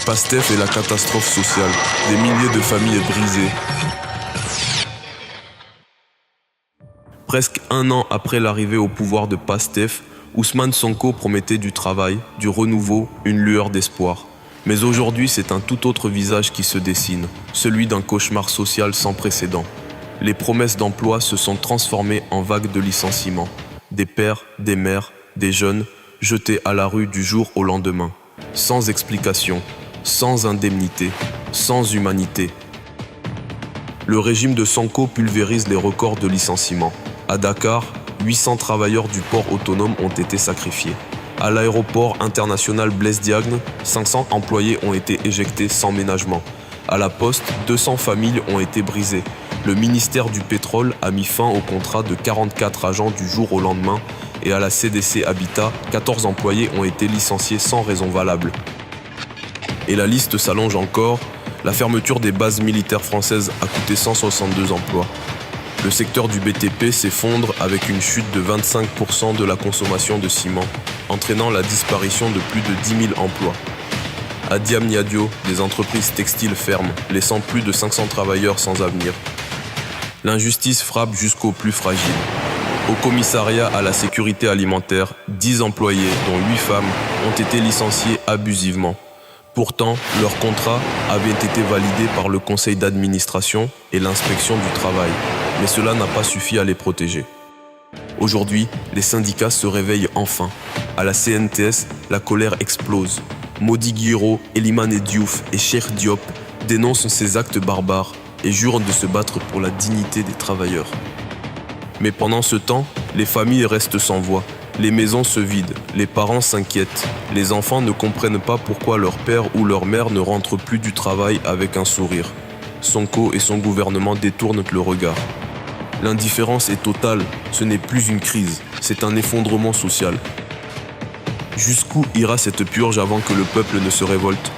PASTEF est la catastrophe sociale. Des milliers de familles brisées. Presque un an après l'arrivée au pouvoir de PASTEF, Ousmane Sonko promettait du travail, du renouveau, une lueur d'espoir. Mais aujourd'hui, c'est un tout autre visage qui se dessine, celui d'un cauchemar social sans précédent. Les promesses d'emploi se sont transformées en vagues de licenciements. Des pères, des mères, des jeunes, jetés à la rue du jour au lendemain. Sans explication, sans indemnité, sans humanité. Le régime de Sonko pulvérise les records de licenciements. À Dakar, 800 travailleurs du port autonome ont été sacrifiés. À l'aéroport international Blaise Diagne, 500 employés ont été éjectés sans ménagement. À la Poste, 200 familles ont été brisées. Le ministère du Pétrole a mis fin au contrat de 44 agents du jour au lendemain et à la CDC Habitat, 14 employés ont été licenciés sans raison valable. Et la liste s'allonge encore. La fermeture des bases militaires françaises a coûté 162 emplois. Le secteur du BTP s'effondre avec une chute de 25% de la consommation de ciment, entraînant la disparition de plus de 10 000 emplois. À Diamniadio, des entreprises textiles ferment, laissant plus de 500 travailleurs sans avenir. L'injustice frappe jusqu'aux plus fragiles. Au commissariat à la sécurité alimentaire, 10 employés, dont 8 femmes, ont été licenciés abusivement. Pourtant, leur contrat avait été validé par le conseil d'administration et l'inspection du travail, mais cela n'a pas suffi à les protéger. Aujourd'hui, les syndicats se réveillent enfin. À la CNTS, la colère explose. Modi Guiro, Elimane Diouf et Cheikh Diop dénoncent ces actes barbares et jurent de se battre pour la dignité des travailleurs. Mais pendant ce temps, les familles restent sans voix. Les maisons se vident, les parents s'inquiètent. Les enfants ne comprennent pas pourquoi leur père ou leur mère ne rentrent plus du travail avec un sourire. Sonko et son gouvernement détournent le regard. L'indifférence est totale, ce n'est plus une crise, c'est un effondrement social. Jusqu'où ira cette purge avant que le peuple ne se révolte ?